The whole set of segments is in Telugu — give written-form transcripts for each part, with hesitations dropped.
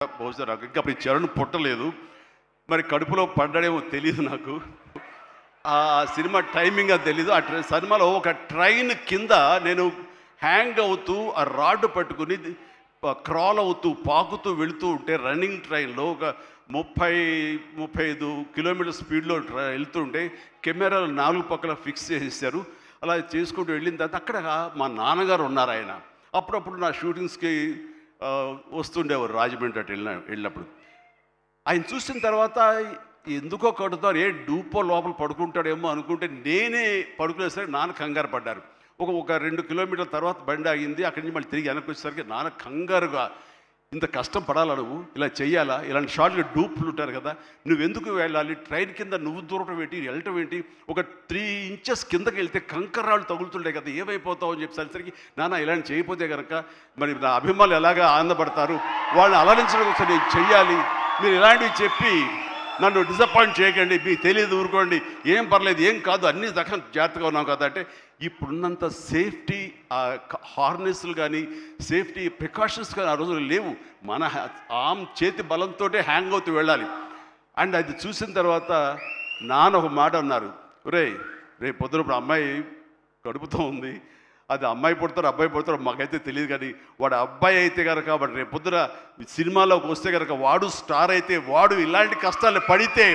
బహుశా నాకు ఇంకా అప్పుడు చరణ్ పుట్టలేదు, మరి కడుపులో పడ్డాడేమో తెలియదు నాకు. ఆ సినిమా టైమింగ్ అది తెలీదు. ఆ సినిమాలో ఒక ట్రైన్ కింద నేను హ్యాంగ్ అవుతూ ఆ రాడ్ పట్టుకుని క్రాల్ అవుతూ పాకుతూ వెళుతూ ఉంటే, రన్నింగ్ ట్రైన్లో ఒక 30-35 కిలోమీటర్ స్పీడ్లో వెళ్తూ ఉంటే కెమెరాలు 4 పక్కల ఫిక్స్ చేసేసారు. అలా చేసుకుంటూ వెళ్ళిన తర్వాత అక్కడ మా నాన్నగారు ఉన్నారు. ఆయన అప్పుడప్పుడు నా షూటింగ్స్కి వస్తుండేవారు రాజమండ్రి అటు వెళ్ళినప్పుడు. ఆయన చూసిన తర్వాత ఎందుకో కడుతారు, ఏ డూపో లోపల పడుకుంటాడేమో అనుకుంటే నేనే పడుకునేసరికి నాన్న కంగారు పడ్డారు. ఒక 2 కిలోమీటర్ల తర్వాత బండి ఆగింది. అక్కడి నుంచి మళ్ళీ తిరిగి వెనక్కి వచ్చేసరికి నాన్న కంగారుగా, ఇంత కష్టం పడాలా నువ్వు, ఇలా చెయ్యాలా, ఇలాంటి షార్ట్లు డూప్లు ఉంటారు కదా, నువ్వెందుకు వెళ్ళాలి, ట్రైన్ కింద నువ్వు దూరటం ఏంటి, వెళ్ళటం ఏంటి, ఒక 3 ఇంచెస్ కిందకి వెళ్తే కంకర్రాళ్ళు తగులుతుంటాయి కదా, ఏమైపోతావు అని చెప్పేసరికి, నాన్న ఇలాంటి చేయకపోతే కనుక మరి నా అభిమానులు ఎలాగా ఆనందపడతారు, వాళ్ళని అలరించడం కోసం నేను చెయ్యాలి, మీరు ఇలాంటివి చెప్పి నన్ను డిసప్పాయింట్ చేయకండి, మీకు తెలియదు, ఊరుకోండి, ఏం పర్లేదు, ఏం కాదు, అన్ని రకం జాగ్రత్తగా ఉన్నాం కదా అంటే, ఇప్పుడున్నంత సేఫ్టీ హార్నెస్లు కానీ సేఫ్టీ ప్రికాషన్స్ కానీ ఆ రోజులు లేవు. మన చేతి బలంతో హ్యాంగ్ అవుతూ వెళ్ళాలి. అండ్ అది చూసిన తర్వాత నాన్న ఒక మాట అన్నారు, రేపు పొద్దున ఇప్పుడు అమ్మాయి కడుపుతో ఉంది, అది అమ్మాయి పుడతారు అబ్బాయి పుడతారు మాకైతే తెలియదు, కానీ వాడు అబ్బాయి అయితే కనుక, వాడు రేపు పొద్దున సినిమాలోకి వస్తే కనుక వాడు స్టార్ అయితే, వాడు ఇలాంటి కష్టాలు పడితే,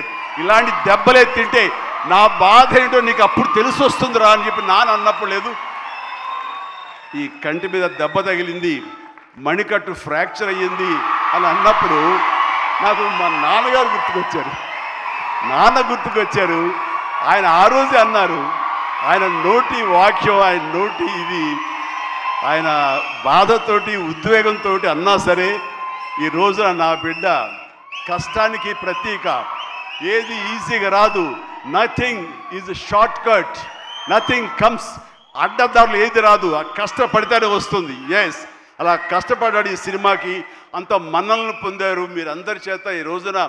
ఇలాంటి దెబ్బలే తింటే నా బాధ ఏంటో నీకు అప్పుడు తెలిసి వస్తుందిరా అని చెప్పి నాన్న అన్నప్పుడు, లేదు ఈ కంటి మీద దెబ్బ తగిలింది, మణికట్టు ఫ్రాక్చర్ అయ్యింది అని అన్నప్పుడు నాకు మా నాన్నగారు గుర్తుకొచ్చారు. ఆయన ఆ రోజే అన్నారు, ఆయన నోటి వాక్యం, ఆయన నోటి ఇది, ఆయన బాధతోటి ఉద్వేగంతో అన్నా సరే, ఈ రోజున నా బిడ్డ కష్టానికి ప్రతీక, ఏది ఈజీగా రాదు, nothing is short cut, nothing comes, అడ్డదారులు ఏది రాదు, ఆ కష్టపడితేనే వస్తుంది. ఎస్, అలా కష్టపడ్డాడు. ఈ సినిమాకి అంత మన్నలను పొందారు మీరందరి చేత. ఈ రోజున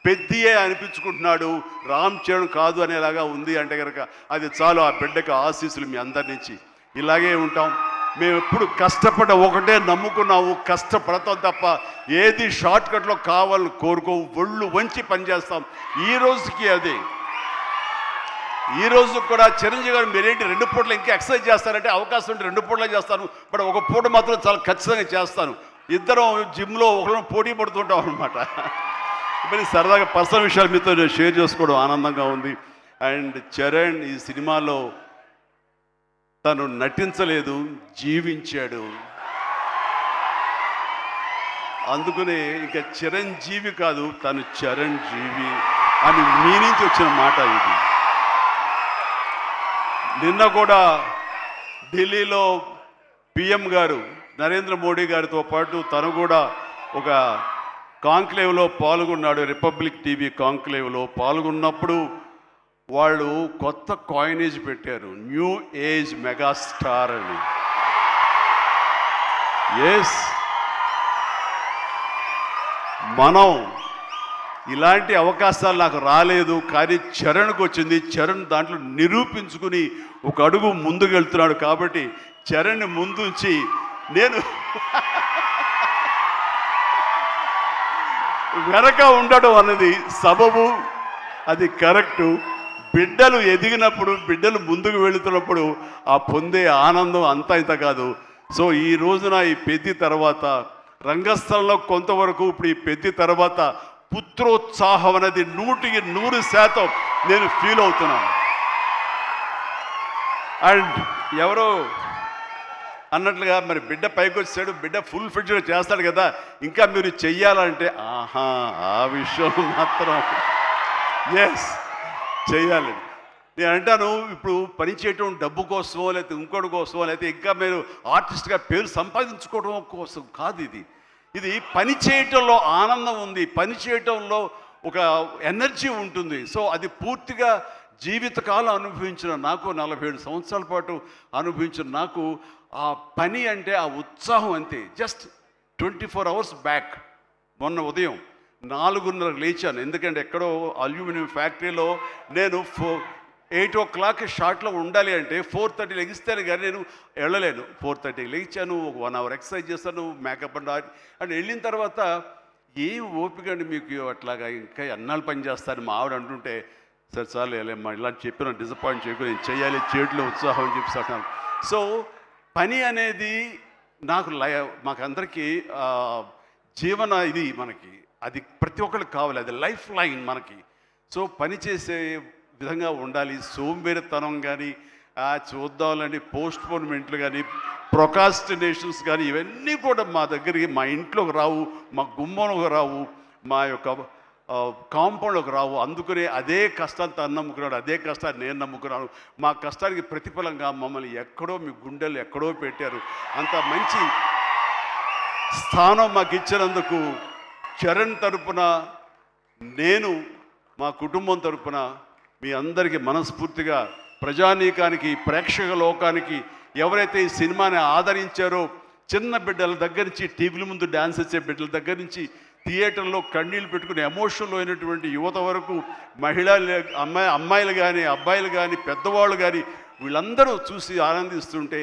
పెద్దియే అనిపించుకుంటున్నాడు, రామ్ చరణ్ కాదు అనేలాగా ఉంది అంటే కనుక అది చాలు. ఆ బిడ్డకు ఆశీస్సులు మీ అందరి నుంచి. ఇలాగే ఉంటాం మేము, ఎప్పుడు కష్టపడ్డ ఒకటే నమ్ముకున్నాము, కష్టపడతాం తప్ప ఏది షార్ట్ కట్లో కావాలని కోరుకోవు, ఒళ్ళు వంచి పనిచేస్తాం. ఈ రోజుకి అదే, ఈ రోజు కూడా చిరంజీవి గారు మీరేంటి 2 పూటలు ఇంకా ఎక్సర్సైజ్ చేస్తారంటే, అవకాశం ఉంటే 2 పూటలే చేస్తాను, బట్ ఒక పూట మాత్రం చాలా ఖచ్చితంగా చేస్తాను. ఇద్దరం జిమ్లో ఒకరు పోటీ పడుతుంటాం అనమాట. మరి సరదాగా పర్సనల్ విషయాలు మీతో నేను షేర్ చేసుకోవడం ఆనందంగా ఉంది. అండ్ చరణ్ ఈ సినిమాలో తను నటించలేదు, జీవించాడు. అందుకనే ఇంకా చిరంజీవి కాదు, తను చరణ్ జీవి అని మీ నుంచి వచ్చిన మాట ఇది. నిన్న కూడా ఢిల్లీలో పిఎం గారు నరేంద్ర మోడీ గారితో పాటు తను కూడా ఒక కాంక్లేవ్లో పాల్గొన్నాడు, రిపబ్లిక్ టీవీ కాంక్లేవ్లో పాల్గొన్నప్పుడు వాళ్ళు కొత్త కాయినేజ్ పెట్టారు, న్యూ ఏజ్ మెగాస్టార్ అని. ఎస్, మనం ఇలాంటి అవకాశాలు నాకు రాలేదు, కానీ చరణ్కి వచ్చింది. చరణ్ దాంట్లో నిరూపించుకుని ఒక అడుగు ముందుకు వెళ్తున్నాడు. కాబట్టి చరణ్ ముందుంచి నేను వెనక ఉండడం అన్నది సబబు, అది కరెక్టు. బిడ్డలు ఎదిగినప్పుడు, బిడ్డలు ముందుకు వెళుతున్నప్పుడు ఆ పొందే ఆనందం అంతా ఇంత కాదు. సో ఈ రోజున ఈ పెద్ది తర్వాత రంగస్థలంలో కొంతవరకు, ఇప్పుడు ఈ పెద్ది తర్వాత పుత్రోత్సాహం అనేది 100% నేను ఫీల్ అవుతున్నాను. అండ్ ఎవరో అన్నట్లుగా మరి బిడ్డ పైకి వచ్చాడు, బిడ్డ ఫుల్ ఫిడ్గా చేస్తాడు కదా, ఇంకా మీరు చెయ్యాలంటే ఆహా, ఆ విషయం మాత్రం ఎస్ చెయ్యాలి. నేను అంటాను, ఇప్పుడు పని చేయటం డబ్బు కోసమో లేకపోతే ఇంకోటి కోసమో లేకపోతే ఇంకా మీరు ఆర్టిస్ట్గా పేరు సంపాదించుకోవడం కోసం కాదు. ఇది పని చేయటంలో ఆనందం ఉంది, పని చేయటంలో ఒక ఎనర్జీ ఉంటుంది. సో అది పూర్తిగా జీవితకాలం అనుభవించిన నాకు, 47 సంవత్సరాల పాటు అనుభవించిన నాకు, ఆ పని అంటే ఆ ఉత్సాహం అంతే. జస్ట్ 24 అవర్స్ బ్యాక్ మొన్న ఉదయం 4:30 లేచాను. ఎందుకంటే ఎక్కడో అల్యూమినియం ఫ్యాక్టరీలో నేను 8 o'clock షార్ట్లో ఉండాలి అంటే 4:30 లెగిస్తేనే కానీ నేను వెళ్ళలేను. 4:30 లేచాను, ఒక 1 hour ఎక్సర్సైజ్ చేస్తాను, మేకప్ అండ్ వెళ్ళిన తర్వాత ఏం ఓపిక అండి మీకు అట్లాగా, ఇంకా ఎన్నాళ్ళు పని చేస్తారు మా ఆవిడ అంటుంటే, సరే చాలు వెళ్ళమ్మా ఇలా చెప్పిన డిసప్పాయింట్ చేయకుండా నేను చేయాలి, చేతిలో ఉత్సాహం అని చెప్పి అంటాను. సో పని అనేది నాకు మాకందరికీ జీవన ఇది మనకి, అది ప్రతి ఒక్కరికి కావాలి, అది లైఫ్ లైన్ మనకి. సో పని చేసే విధంగా ఉండాలి. సోంబేరితనం కానీ, చూద్దాంలని పోస్ట్పోన్మెంట్లు కానీ, ప్రొకాస్టినేషన్స్ కానీ, ఇవన్నీ కూడా మా దగ్గరికి, మా ఇంట్లోకి రావు, మా గుమ్మంలోకి రావు, మా యొక్క కాంపౌండ్లోకి రావు. అందుకనే అదే కష్టాన్ని తను నమ్ముకున్నాడు, అదే కష్టాన్ని నేను నమ్ముకున్నాను. మా కష్టానికి ప్రతిఫలంగా మమ్మల్ని ఎక్కడో మీ గుండెలు ఎక్కడో పెట్టారు. అంత మంచి స్థానం మాకు ఇచ్చినందుకు చరణ్ తరపున, నేను మా కుటుంబం తరపున మీ అందరికీ మనస్ఫూర్తిగా, ప్రజానీకానికి, ప్రేక్షక లోకానికి, ఎవరైతే ఈ సినిమాని ఆదరించారో, చిన్న బిడ్డల దగ్గర నుంచి, టీవీల ముందు డ్యాన్స్ వచ్చే బిడ్డల దగ్గర నుంచి, థియేటర్లో కన్నీళ్ళు పెట్టుకుని ఎమోషన్లో అయినటువంటి యువత వరకు, మహిళలు, అమ్మాయిలు కానీ, అబ్బాయిలు కానీ, పెద్దవాళ్ళు కానీ, వీళ్ళందరూ చూసి ఆనందిస్తుంటే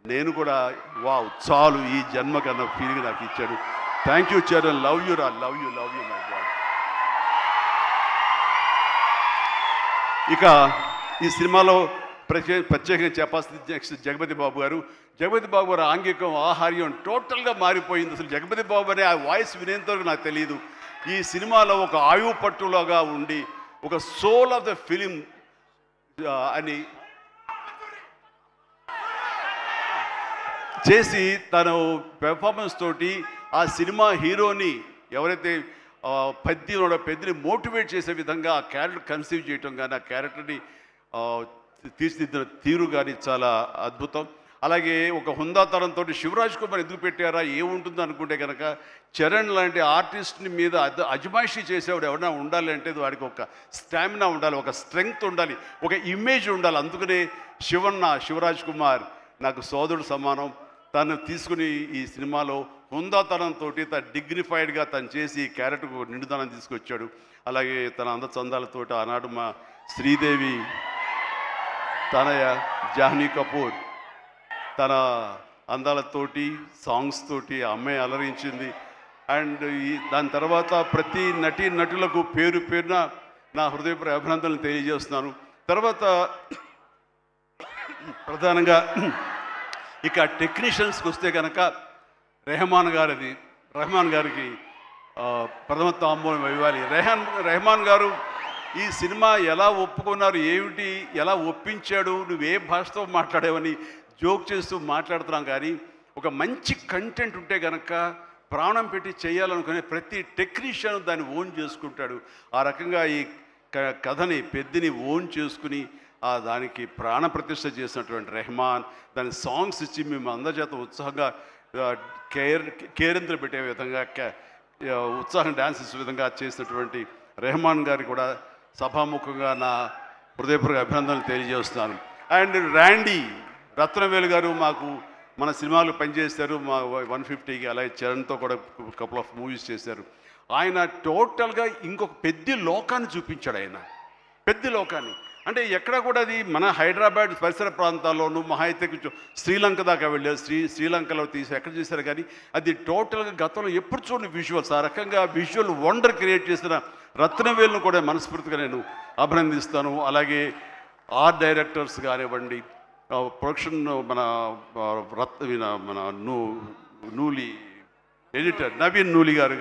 నేను కూడా వావ్ చాలు ఈ జన్మ కన్నా ఫీలింగ్ నాకు ఇచ్చాడు. Thank you Charan, love you రా, లవ్ యూ మై గాడ్. ఇక ఈ సినిమాలో ప్రత్యేకంగా చెప్పాల్సింది నెక్స్ట్ జగపతి బాబు గారు. జగపతి బాబు గారు ఆంగికం, ఆహార్యం టోటల్గా మారిపోయింది. అసలు జగపతి బాబు అనే ఆ వాయిస్ వినేంతవరకు నాకు తెలియదు. ఈ సినిమాలో ఒక ఆయువు పట్టులాగా ఉండి, ఒక సోల్ ఆఫ్ ద ఫిలిం అని చేసి తను పెర్ఫార్మెన్స్ తోటి ఆ సినిమా హీరోని, ఎవరైతే పెద్దని మోటివేట్ చేసే విధంగా ఆ క్యారెక్టర్ కన్సీవ్ చేయటం కానీ, ఆ క్యారెక్టర్ని తీర్చిదిద్దిన తీరు కానీ చాలా అద్భుతం. అలాగే ఒక హుందాతనంతో శివరాజ్ కుమార్ ఎందుకు పెట్టారా, ఏముంటుందో అనుకుంటే కనుక, చరణ్ లాంటి ఆర్టిస్ట్ని మీద అజమాయిషీ చేసేవాడు ఎవరైనా ఉండాలి అంటే వాడికి ఒక స్టామినా ఉండాలి, ఒక స్ట్రెంగ్త్ ఉండాలి, ఒక ఇమేజ్ ఉండాలి. అందుకనే శివరాజ్ కుమార్ నాకు సోదరుడు సమానం. తను తీసుకుని ఈ సినిమాలో హుందాతనంతో, తన డిగ్నిఫైడ్గా తను చేసి ఈ క్యారెక్టర్కు నిండుదనం తీసుకొచ్చాడు. అలాగే తన అందచందాలతో ఆనాడు మా శ్రీదేవి తనయ జాహ్నవి కపూర్ తన అందాలతోటి, సాంగ్స్ తోటి అమ్మాయి అలరించింది. అండ్ దాని తర్వాత ప్రతి నటులకు పేరు పేరున నా హృదయపూర్వక అభినందనలు తెలియజేస్తున్నాను. తర్వాత ప్రధానంగా ఇక టెక్నీషియన్స్కి వస్తే కనుక రెహమాన్ గారికి ప్రథమ తాంబూలం ఇవ్వాలి. రెహమాన్ గారు ఈ సినిమా ఎలా ఒప్పుకున్నారు, ఏమిటి, ఎలా ఒప్పించాడు, నువ్వే భాషతో మాట్లాడావని జోక్ చేస్తూ మాట్లాడుతున్నాం. కానీ ఒక మంచి కంటెంట్ ఉంటే కనుక ప్రాణం పెట్టి చేయాలనుకునే ప్రతి టెక్నీషియన్ దాన్ని ఓన్ చేసుకుంటాడు. ఆ రకంగా ఈ కథని పెద్దని ఓన్ చేసుకుని దానికి ప్రాణప్రతిష్ఠ చేసినటువంటి రెహమాన్, దాని సాంగ్స్ ఇచ్చి మేము అందరి చేత ఉత్సాహంగా కేరింద్ర పెట్టే విధంగా, ఉత్సాహం డ్యాన్స్ ఇచ్చే విధంగా చేసినటువంటి రెహమాన్ గారికి కూడా సభాముఖంగా నా హృదయపూర్వక అభినందనలు తెలియజేస్తున్నాను. అండ్ రత్నవేలు గారు మాకు మన సినిమాలు పనిచేశారు, మా 150కి. అలాగే చరణ్తో కూడా కపుల్ ఆఫ్ మూవీస్ చేశారు. ఆయన టోటల్గా ఇంకొక పెద్ద లోకాన్ని చూపించాడు. ఆయన పెద్ద లోకాన్ని అంటే ఎక్కడ కూడా, అది మన హైదరాబాద్ పరిసర ప్రాంతాల్లోనూ మహా అయితే కొంచెం శ్రీలంక దాకా వెళ్ళారు. శ్రీలంకలో ఎక్కడ చేశారు. కానీ అది టోటల్గా గతంలో ఎప్పుడు చూడని విజువల్స్, ఆ రకంగా విజువల్ వండర్ క్రియేట్ చేసిన రత్నవేలును కూడా మనస్ఫూర్తిగా నేను అభినందిస్తాను. అలాగే ఆర్ట్ డైరెక్టర్స్ కానివ్వండి, ప్రొడక్షన్ మన నూలి ఎడిటర్ నవీన్ నూలి గారు